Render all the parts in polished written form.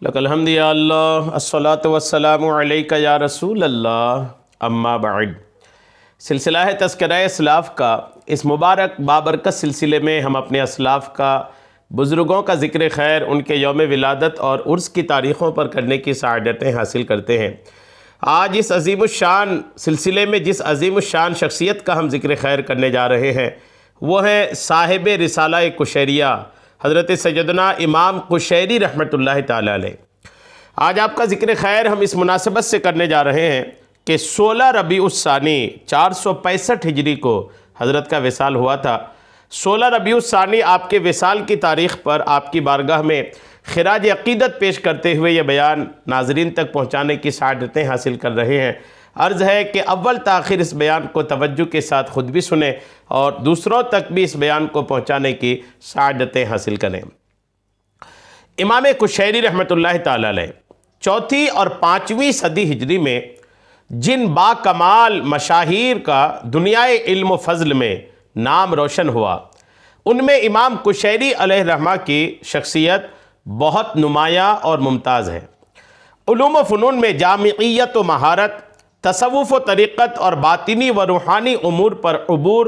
لک الحمد یا اللہ الصلاۃ والسلام علیک یا رسول اللہ اما بعد۔ سلسلہ ہے تذکرہ اسلاف کا اس مبارک بابرکت سلسلے میں ہم اپنے اسلاف کا، بزرگوں کا ذکر خیر، ان کے یوم ولادت اور عرس کی تاریخوں پر کرنے کی سعادتیں حاصل کرتے ہیں۔ آج اس عظیم الشان سلسلے میں جس عظیم الشان شخصیت کا ہم ذکر خیر کرنے جا رہے ہیں وہ ہے صاحب رسالہ قشیریہ حضرت سیدنا امام قشیری رحمۃ اللہ تعالی علیہ۔ آج آپ کا ذکر خیر ہم اس مناسبت سے کرنے جا رہے ہیں کہ 16 ربیع الثانی 465 ہجری کو حضرت کا وصال ہوا تھا۔ 16 ربیع الثانی آپ کے وصال کی تاریخ پر آپ کی بارگاہ میں خراج عقیدت پیش کرتے ہوئے یہ بیان ناظرین تک پہنچانے کی سعادتیں حاصل کر رہے ہیں۔ عرض ہے کہ اول تاخیر اس بیان کو توجہ کے ساتھ خود بھی سنیں اور دوسروں تک بھی اس بیان کو پہنچانے کی سعادتیں حاصل کریں۔ امام قشیری رحمۃ اللہ تعالی علیہ 4 اور 5ویں صدی ہجری میں جن با کمال مشاہیر کا دنیائے علم و فضل میں نام روشن ہوا، ان میں امام قشیری علیہ الرحمہ کی شخصیت بہت نمایاں اور ممتاز ہے۔ علوم و فنون میں جامعیت و مہارت، تصوف و طریقت اور باطنی و روحانی امور پر عبور،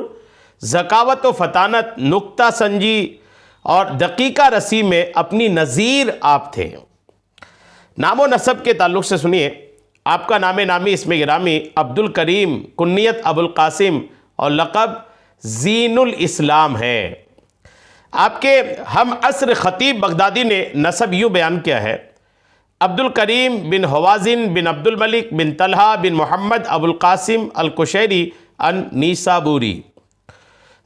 ذکاوت و فطانت، نکتہ سنجی اور دقیقہ رسی میں اپنی نظیر آپ تھے۔ نام و نسب کے تعلق سے سنیے، آپ کا نام نامی اسم گرامی عبد الکریم، کنیت ابو القاسم اور لقب زین الاسلام ہے۔ آپ کے ہم عصر خطیب بغدادی نے نسب یوں بیان کیا ہے: عبد الکریم بن حوازن بن عبد الملک بن طلحہ بن محمد ابو القاسم القشیری النیسابوری۔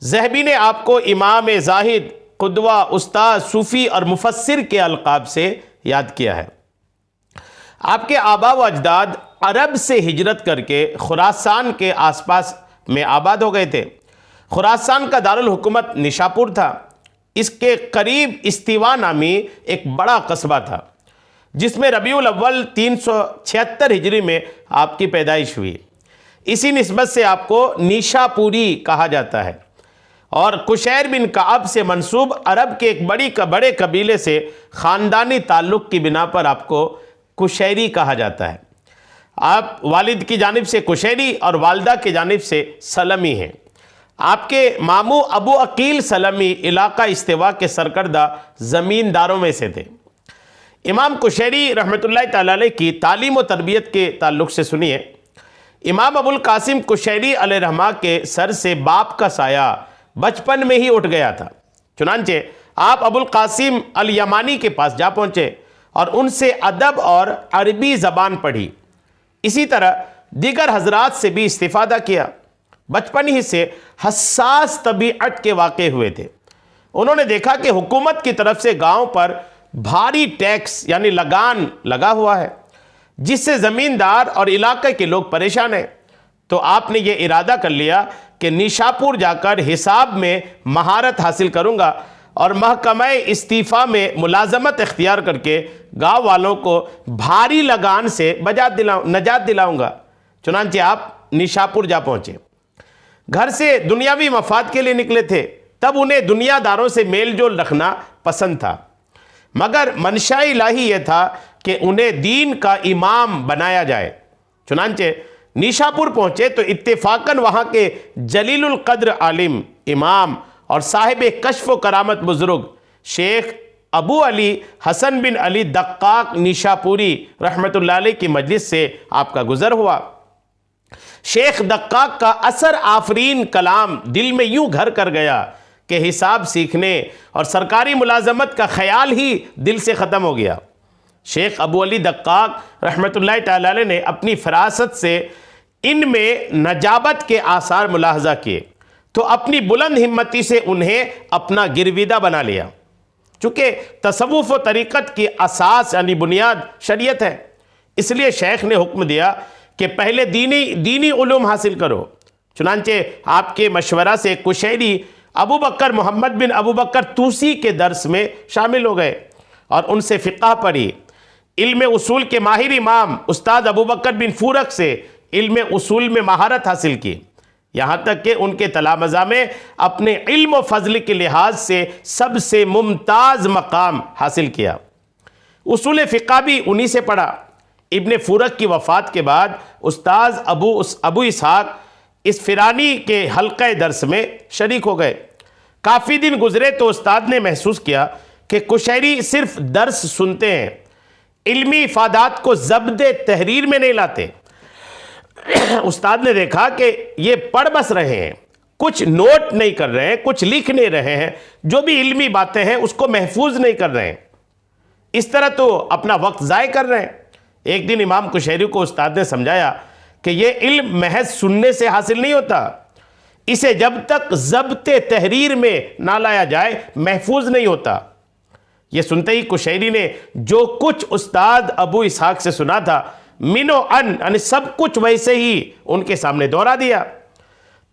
ذہبی نے آپ کو امام زاہد، قدوہ، استاد، صوفی اور مفسر کے القاب سے یاد کیا ہے۔ آپ کے آبا و اجداد عرب سے ہجرت کر کے خراسان کے آس پاس میں آباد ہو گئے تھے۔ خراسان کا دارالحکومت نشاپور تھا۔ اس کے قریب استوا نامی ایک بڑا قصبہ تھا جس میں ربیع الاول 376 ہجری میں آپ کی پیدائش ہوئی۔ اسی نسبت سے آپ کو نیشاپوری کہا جاتا ہے، اور قشیر بن کعب سے منسوب عرب کے ایک بڑے قبیلے سے خاندانی تعلق کی بنا پر آپ کو قشیری کہا جاتا ہے۔ آپ والد کی جانب سے قشیری اور والدہ کی جانب سے سلمی ہیں۔ آپ کے ماموں ابو عقیل سلمی علاقہ استوا کے سرکردہ زمینداروں میں سے تھے۔ امام قشیری رحمۃ اللہ تعالی علیہ کی تعلیم و تربیت کے تعلق سے سنیے، امام ابو القاسم قشیری علیہ الرحمہ کے سر سے باپ کا سایہ بچپن میں ہی اٹھ گیا تھا۔ چنانچہ آپ ابو القاسم الیمانی کے پاس جا پہنچے اور ان سے ادب اور عربی زبان پڑھی۔ اسی طرح دیگر حضرات سے بھی استفادہ کیا۔ بچپن ہی سے حساس طبیعت کے واقع ہوئے تھے۔ انہوں نے دیکھا کہ حکومت کی طرف سے گاؤں پر بھاری ٹیکس یعنی لگان لگا ہوا ہے، جس سے زمیندار اور علاقے کے لوگ پریشان ہیں۔ تو آپ نے یہ ارادہ کر لیا کہ نیشاپور جا کر حساب میں مہارت حاصل کروں گا اور محکمہ استیفاء میں ملازمت اختیار کر کے گاؤں والوں کو بھاری لگان سے نجات دلاؤں گا۔ چنانچہ آپ نیشاپور جا پہنچے۔ گھر سے دنیاوی مفاد کے لیے نکلے تھے، تب انہیں دنیا داروں سے میل جول رکھنا پسند تھا، مگر منشاء الہی یہ تھا کہ انہیں دین کا امام بنایا جائے۔ چنانچہ نیشاپور پہنچے تو اتفاقاً وہاں کے جلیل القدر عالم، امام اور صاحب کشف و کرامت بزرگ شیخ ابو علی حسن بن علی دقاق نیشاپوری رحمۃ اللہ علیہ کی مجلس سے آپ کا گزر ہوا۔ شیخ دقاق کا اثر آفرین کلام دل میں یوں گھر کر گیا کہ حساب سیکھنے اور سرکاری ملازمت کا خیال ہی دل سے ختم ہو گیا۔ شیخ ابو علی دقاق رحمۃ اللہ تعالی علیہ نے اپنی فراست سے ان میں نجابت کے آثار ملاحظہ کیے تو اپنی بلند ہمتی سے انہیں اپنا گرویدہ بنا لیا۔ چونکہ تصوف و طریقت کی اساس یعنی بنیاد شریعت ہے، اس لیے شیخ نے حکم دیا کہ پہلے دینی علوم حاصل کرو۔ چنانچہ آپ کے مشورہ سے قشیری ابو بکر محمد بن ابو بکر توسی کے درس میں شامل ہو گئے اور ان سے فقہ پڑھی۔ علم اصول کے ماہر امام استاد ابو بکر بن فورق سے علم اصول میں مہارت حاصل کی، یہاں تک کہ ان کے تلامذہ میں اپنے علم و فضل کے لحاظ سے سب سے ممتاز مقام حاصل کیا۔ اصول فقہ بھی انہی سے پڑھا۔ ابن فورک کی وفات کے بعد استاذ ابو اسحاق اصفرانی کے حلقہ درس میں شریک ہو گئے۔ کافی دن گزرے تو استاد نے محسوس کیا کہ قشیری صرف درس سنتے ہیں، علمی افادات کو ضبط تحریر میں نہیں لاتے۔ استاد نے دیکھا کہ یہ پڑھ بس رہے ہیں، کچھ نوٹ نہیں کر رہے ہیں، کچھ لکھ نہیں رہے ہیں، جو بھی علمی باتیں ہیں اس کو محفوظ نہیں کر رہے ہیں، اس طرح تو اپنا وقت ضائع کر رہے ہیں۔ ایک دن امام قشیری کو استاد نے سمجھایا کہ یہ علم محض سننے سے حاصل نہیں ہوتا، اسے جب تک ضبط تحریر میں نہ لایا جائے محفوظ نہیں ہوتا۔ یہ سنتے ہی قشیری نے جو کچھ استاد ابو اسحاق سے سنا تھا منو یعنی سب کچھ ویسے ہی ان کے سامنے دہرا دیا۔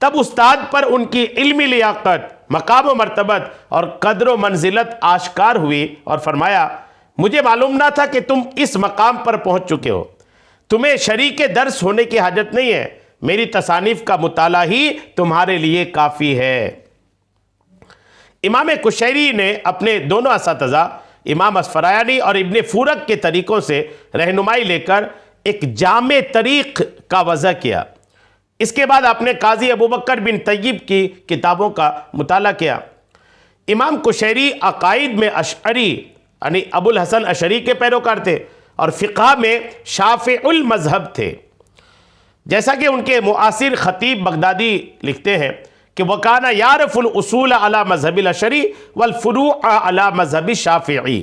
تب استاد پر ان کی علمی لیاقت، مقام و مرتبت اور قدر و منزلت آشکار ہوئی اور فرمایا، مجھے معلوم نہ تھا کہ تم اس مقام پر پہنچ چکے ہو، تمہیں شریک درس ہونے کی حاجت نہیں ہے، میری تصانیف کا مطالعہ ہی تمہارے لیے کافی ہے۔ امام قشیری نے اپنے دونوں اساتذہ امام اصفرانی اور ابن فورک کے طریقوں سے رہنمائی لے کر ایک جامع طریق کا وضع کیا۔ اس کے بعد آپ نے قاضی ابوبکر بن طیب کی کتابوں کا مطالعہ کیا۔ امام قشیری عقائد میں اشعری یعنی ابو الحسن اشعری کے پیروکار تھے اور فقہ میں شافعی المذہب تھے۔ جیسا کہ ان کے معاصر خطیب بغدادی لکھتے ہیں کہ وَكَانَ يَعْرِفُ الْأُصُولَ عَلَى مذہب الاشعری وَالْفُرُوعَ عَلَى مذہب الشافعی۔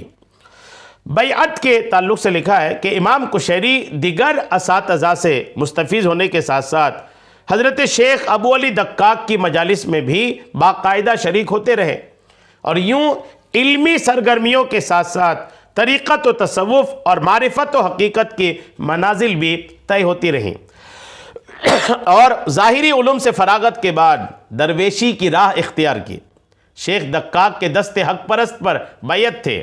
بیعت کے تعلق سے لکھا ہے کہ امام قشیری دیگر اساتذہ سے مستفیض ہونے کے ساتھ ساتھ حضرت شیخ ابو علی دقاق کی مجالس میں بھی باقاعدہ شریک ہوتے رہے، اور یوں علمی سرگرمیوں کے ساتھ ساتھ طریقت و تصوف اور معرفت و حقیقت کی منازل بھی طے ہوتی رہیں، اور ظاہری علوم سے فراغت کے بعد درویشی کی راہ اختیار کی۔ شیخ دقاق کے دست حق پرست پر بیعت تھے۔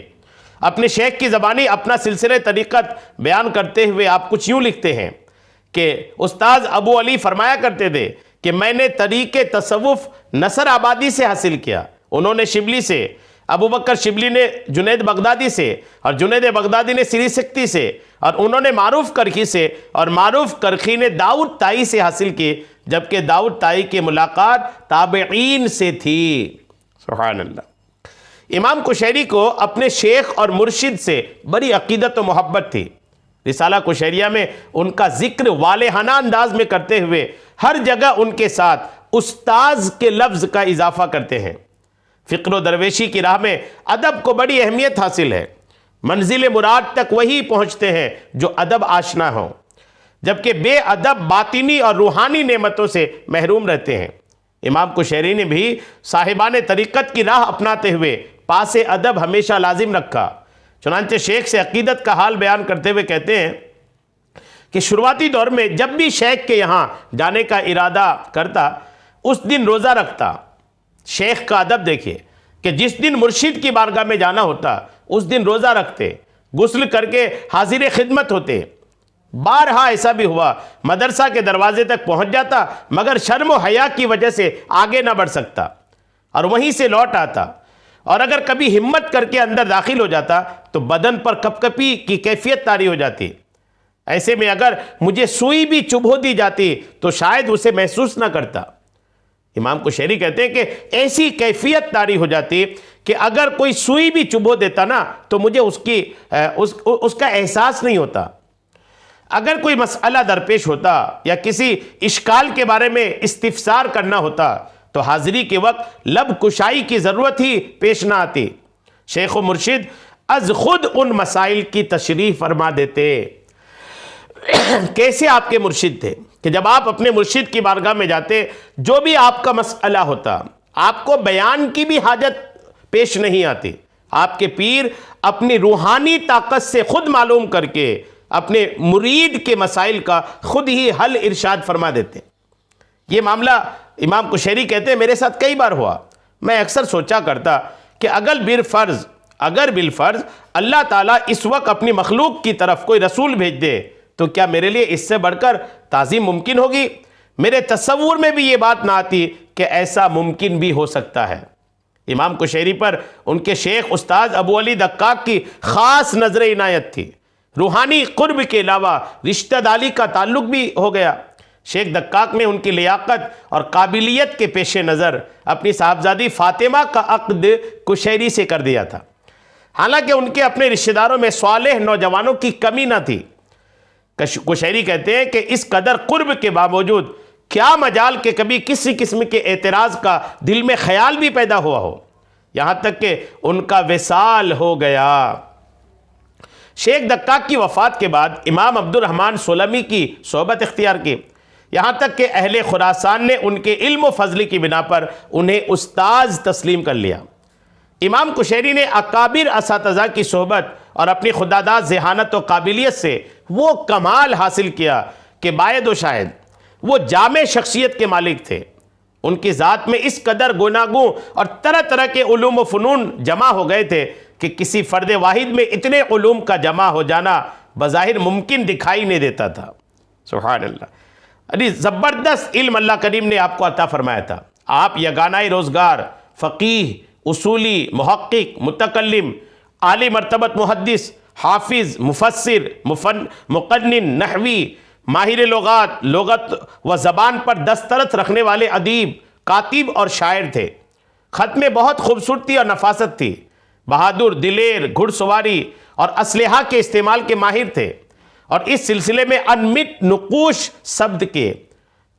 اپنے شیخ کی زبانی اپنا سلسلہ طریقت بیان کرتے ہوئے آپ کچھ یوں لکھتے ہیں کہ استاذ ابو علی فرمایا کرتے تھے کہ میں نے طریق تصوف نصر آبادی سے حاصل کیا، انہوں نے شبلی سے، ابو بکر شبلی نے جنید بغدادی سے، اور جنید بغدادی نے سری سکتی سے، اور انہوں نے معروف کرخی سے، اور معروف کرخی نے داؤد طائی سے حاصل کی، جبکہ داؤد طائی کی ملاقات تابعین سے تھی۔ سبحان اللہ۔ امام قشیری کو اپنے شیخ اور مرشد سے بڑی عقیدت و محبت تھی۔ رسالہ قشیریہ میں ان کا ذکر والہانہ انداز میں کرتے ہوئے ہر جگہ ان کے ساتھ استاذ کے لفظ کا اضافہ کرتے ہیں۔ فقر و درویشی کی راہ میں ادب کو بڑی اہمیت حاصل ہے۔ منزل مراد تک وہی پہنچتے ہیں جو ادب آشنا ہوں، جبکہ بے ادب باطنی اور روحانی نعمتوں سے محروم رہتے ہیں۔ امام قشیری نے بھی صاحبان طریقت کی راہ اپناتے ہوئے پاس ادب ہمیشہ لازم رکھا۔ چنانچہ شیخ سے عقیدت کا حال بیان کرتے ہوئے کہتے ہیں کہ شروعاتی دور میں جب بھی شیخ کے یہاں جانے کا ارادہ کرتا اس دن روزہ رکھتا۔ شیخ کا ادب دیکھیے کہ جس دن مرشد کی بارگاہ میں جانا ہوتا اس دن روزہ رکھتے، غسل کر کے حاضر خدمت ہوتے۔ بارہا ایسا بھی ہوا مدرسہ کے دروازے تک پہنچ جاتا مگر شرم و حیا کی وجہ سے آگے نہ بڑھ سکتا اور وہیں سے لوٹ آتا، اور اگر کبھی ہمت کر کے اندر داخل ہو جاتا تو بدن پر کپ کپی کی کیفیت طاری ہو جاتی۔ ایسے میں اگر مجھے سوئی بھی چبھو دی جاتی تو شاید اسے محسوس نہ کرتا۔ امام قشیری کہتے ہیں کہ ایسی کیفیت طاری ہو جاتی کہ اگر کوئی سوئی بھی چبھو دیتا نا تو مجھے اس کا احساس نہیں ہوتا۔ اگر کوئی مسئلہ درپیش ہوتا یا کسی اشکال کے بارے میں استفسار کرنا ہوتا تو حاضری کے وقت لب کشائی کی ضرورت ہی پیش نہ آتی۔ شیخ و مرشد از خود ان مسائل کی تشریح فرما دیتے۔ کیسے آپ کے مرشد تھے کہ جب آپ اپنے مرشد کی بارگاہ میں جاتے جو بھی آپ کا مسئلہ ہوتا آپ کو بیان کی بھی حاجت پیش نہیں آتی، آپ کے پیر اپنی روحانی طاقت سے خود معلوم کر کے اپنے مرید کے مسائل کا خود ہی حل ارشاد فرما دیتے۔ یہ معاملہ امام قشیری کہتے ہیں میرے ساتھ کئی بار ہوا۔ میں اکثر سوچا کرتا کہ اگر بالفرض اللہ تعالیٰ اس وقت اپنی مخلوق کی طرف کوئی رسول بھیج دے تو کیا میرے لیے اس سے بڑھ کر تعظیم ممکن ہوگی؟ میرے تصور میں بھی یہ بات نہ آتی کہ ایسا ممکن بھی ہو سکتا ہے۔ امام کشیری پر ان کے شیخ استاد ابو علی دقاق کی خاص نظر عنایت تھی، روحانی قرب کے علاوہ رشتہ داری کا تعلق بھی ہو گیا۔ شیخ دقاق نے ان کی لیاقت اور قابلیت کے پیش نظر اپنی صاحبزادی فاطمہ کا عقد کشیری سے کر دیا تھا، حالانکہ ان کے اپنے رشتہ داروں میں صالح نوجوانوں کی کمی نہ تھی۔ کشیری کہتے ہیں کہ اس قدر قرب کے باوجود کیا مجال کہ کبھی کسی قسم کے اعتراض کا دل میں خیال بھی پیدا ہوا ہو، یہاں تک کہ ان کا وصال ہو گیا۔ شیخ دقاق کی وفات کے بعد امام عبد الرحمن سلمی کی صحبت اختیار کی، یہاں تک کہ اہل خراسان نے ان کے علم و فضل کی بنا پر انہیں استاذ تسلیم کر لیا۔ امام کشیری نے اکابر اساتذہ کی صحبت اور اپنی خداداد ذہانت و قابلیت سے وہ کمال حاصل کیا کہ باید و شاہد وہ جامع شخصیت کے مالک تھے۔ ان کی ذات میں اس قدر گوناگوں اور طرح طرح کے علوم و فنون جمع ہو گئے تھے کہ کسی فرد واحد میں اتنے علوم کا جمع ہو جانا بظاہر ممکن دکھائی نہیں دیتا تھا۔ سبحان اللہ، زبردست علم اللہ کریم نے آپ کو عطا فرمایا تھا۔ آپ یگانہ روزگار، فقیہ، اصولی، محقق، متکلم، اعلی مرتبت محدث، حافظ، مفسر، مقنن، نحوی، ماہر لغت و زبان پر دسترس رکھنے والے ادیب، کاتب اور شاعر تھے۔ خط میں بہت خوبصورتی اور نفاست تھی۔ بہادر، دلیر، گھڑ سواری اور اسلحہ کے استعمال کے ماہر تھے، اور اس سلسلے میں انمٹ نقوش سبد کے۔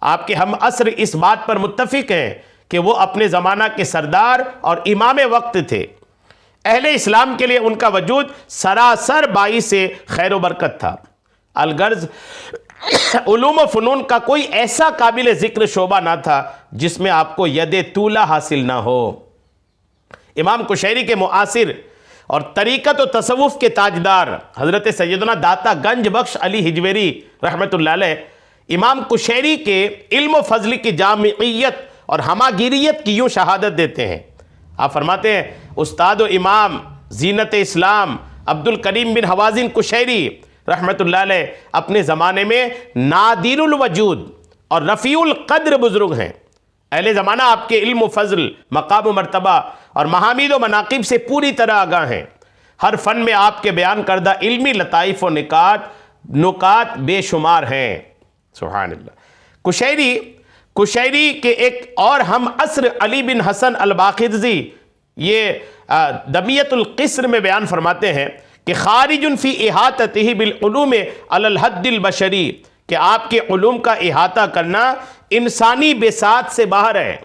آپ کے ہم عصر اس بات پر متفق ہیں کہ وہ اپنے زمانہ کے سردار اور امام وقت تھے۔ اہل اسلام کے لیے ان کا وجود سراسر باعث خیر و برکت تھا۔ الغرض علوم و فنون کا کوئی ایسا قابل ذکر شعبہ نہ تھا جس میں آپ کو ید طولہ حاصل نہ ہو۔ امام کشیری کے معاصر اور طریقت و تصوف کے تاجدار حضرت سیدنا داتا گنج بخش علی حجویری رحمۃ اللہ علیہ امام کشیری کے علم و فضل کی جامعیت اور ہماگیریت کی یوں شہادت دیتے ہیں۔ آپ فرماتے ہیں استاد و امام زینت اسلام عبد الکریم بن حوازن کشیری رحمۃ اللہ علیہ اپنے زمانے میں نادر الوجود اور رفیع القدر بزرگ ہیں۔ اہل زمانہ آپ کے علم و فضل، مقام و مرتبہ اور محامید و مناقب سے پوری طرح آگاہ ہیں۔ ہر فن میں آپ کے بیان کردہ علمی لطائف و نکات بے شمار ہیں۔ سبحان اللہ۔ کشیری کے ایک اور ہم عصر علی بن حسن الباقرزی یہ دمیت القصر میں بیان فرماتے ہیں کہ خارج فی احاطتہ بالعلوم علی الحد البشری، کہ آپ کے علوم کا احاطہ کرنا انسانی بساط سے باہر ہے۔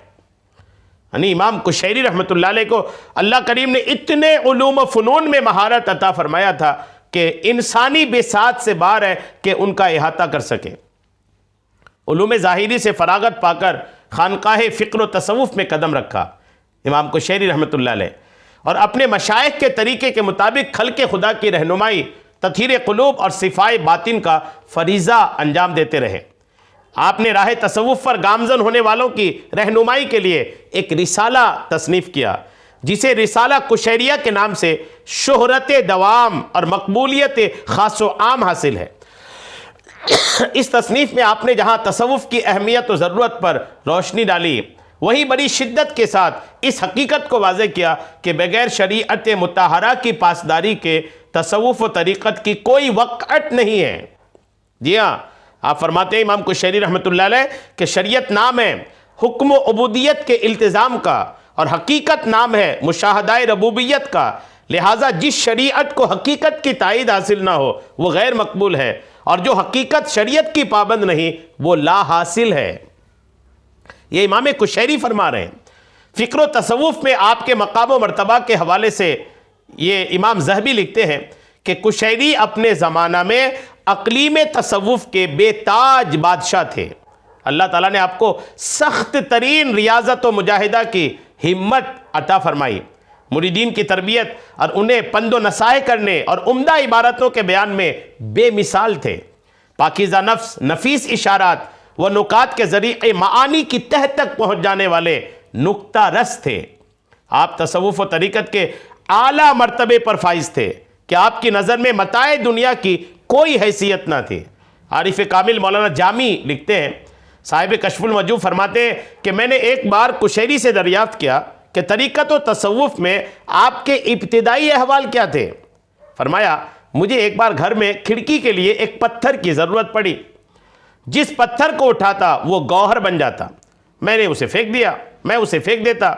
یعنی امام کشیری رحمۃ اللہ علیہ کو اللہ کریم نے اتنے علوم و فنون میں مہارت عطا فرمایا تھا کہ انسانی بساط سے باہر ہے کہ ان کا احاطہ کر سکے۔ علوم ظاہری سے فراغت پا کر خانقاہ فکر و تصوف میں قدم رکھا امام کشیری رحمۃ اللہ علیہ، اور اپنے مشائخ کے طریقے کے مطابق خلق خدا کی رہنمائی، تطہیر قلوب اور صفائے باطن کا فریضہ انجام دیتے رہے۔ آپ نے راہ تصوف پر گامزن ہونے والوں کی رہنمائی کے لیے ایک رسالہ تصنیف کیا جسے رسالہ کشیریہ کے نام سے شہرت دوام اور مقبولیت خاص و عام حاصل ہے۔ اس تصنیف میں آپ نے جہاں تصوف کی اہمیت و ضرورت پر روشنی ڈالی، وہیں بڑی شدت کے ساتھ اس حقیقت کو واضح کیا کہ بغیر شریعت مطہرہ کی پاسداری کے تصوف و طریقت کی کوئی وقعت نہیں ہے۔ جی ہاں، آپ فرماتے ہیں امام کشیری رحمۃ اللہ علیہ کہ شریعت نام ہے حکم و عبودیت کے التزام کا، اور حقیقت نام ہے مشاہدہ ربوبیت کا، لہٰذا جس شریعت کو حقیقت کی تائید حاصل نہ ہو وہ غیر مقبول ہے، اور جو حقیقت شریعت کی پابند نہیں وہ لا حاصل ہے۔ یہ امام کشیری فرما رہے ہیں۔ فکر و تصوف میں آپ کے مقام و مرتبہ کے حوالے سے یہ امام ذہبی لکھتے ہیں کہ کشیری اپنے زمانہ میں اقلیم تصوف کے بے تاج بادشاہ تھے۔ اللہ تعالیٰ نے آپ کو سخت ترین ریاضت و مجاہدہ کی ہمت عطا فرمائی، مریدین کی تربیت اور انہیں پند و نصائح کرنے اور عمدہ عبارتوں کے بیان میں بے مثال تھے۔ پاکیزہ نفس، نفیس اشارات و نکات کے ذریعے معانی کی تہ تک پہنچ جانے والے نکتہ رس تھے۔ آپ تصوف و طریقت کے اعلیٰ مرتبے پر فائز تھے کہ آپ کی نظر میں متاع دنیا کی کوئی حیثیت نہ تھی۔ عارف کامل مولانا جامی لکھتے ہیں، صاحب کشف الوجوہ فرماتے ہیں کہ میں نے ایک بار کشیری سے دریافت کیا کہ طریقت و تصوف میں آپ کے ابتدائی احوال کیا تھے؟ فرمایا مجھے ایک بار گھر میں کھڑکی کے لیے ایک پتھر کی ضرورت پڑی، جس پتھر کو اٹھاتا وہ گوہر بن جاتا، میں نے اسے پھینک دیا، میں اسے پھینک دیتا۔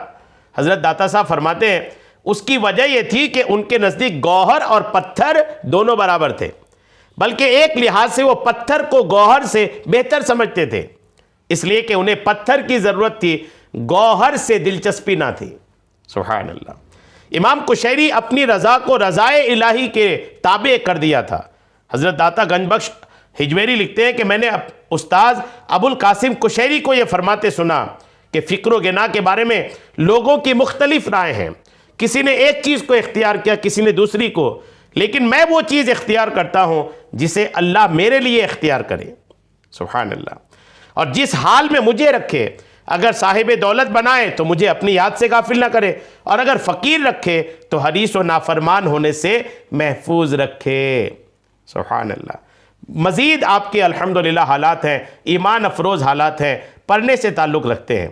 حضرت داتا صاحب فرماتے ہیں اس کی وجہ یہ تھی کہ ان کے نزدیک گوہر اور پتھر دونوں برابر تھے، بلکہ ایک لحاظ سے وہ پتھر کو گوہر سے بہتر سمجھتے تھے، اس لیے کہ انہیں پتھر کی ضرورت تھی، گوہر سے دلچسپی نہ تھی۔ سبحان اللہ۔ امام قشیری اپنی رضا کو رضائے الہی کے تابع کر دیا تھا۔ حضرت داتا گنج بخش ہجویری لکھتے ہیں کہ میں نے استاذ ابو القاسم قشیری کو یہ فرماتے سنا کہ فکر و غنا کے بارے میں لوگوں کی مختلف رائے ہیں، کسی نے ایک چیز کو اختیار کیا، کسی نے دوسری کو، لیکن میں وہ چیز اختیار کرتا ہوں جسے اللہ میرے لیے اختیار کرے۔ سبحان اللہ۔ اور جس حال میں مجھے رکھے، اگر صاحب دولت بنائے تو مجھے اپنی یاد سے غافل نہ کرے، اور اگر فقیر رکھے تو حریص و نافرمان ہونے سے محفوظ رکھے۔ سبحان اللہ۔ مزید آپ کے الحمدللہ حالات ہیں، ایمان افروز حالات ہیں، پڑھنے سے تعلق رکھتے ہیں۔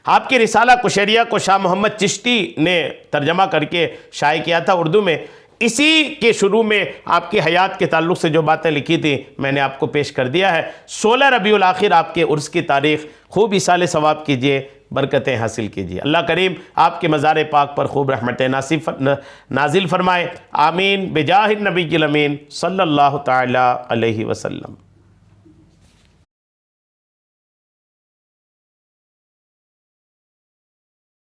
آپ کی رسالہ قشیریہ کو شاہ محمد چشتی نے ترجمہ کر کے شائع کیا تھا اردو میں۔ اسی کے شروع میں آپ کی حیات کے تعلق سے جو باتیں لکھی تھیں میں نے آپ کو پیش کر دیا ہے۔ 16 ربیع الاخر آپ کے عرس کی تاریخ، خوب ایصال ثواب کیجئے، برکتیں حاصل کیجئے۔ اللہ کریم آپ کے مزار پاک پر خوب رحمت نازل فرمائے، آمین، بجاہ النبی الامین صلی اللہ تعالی علیہ وسلم۔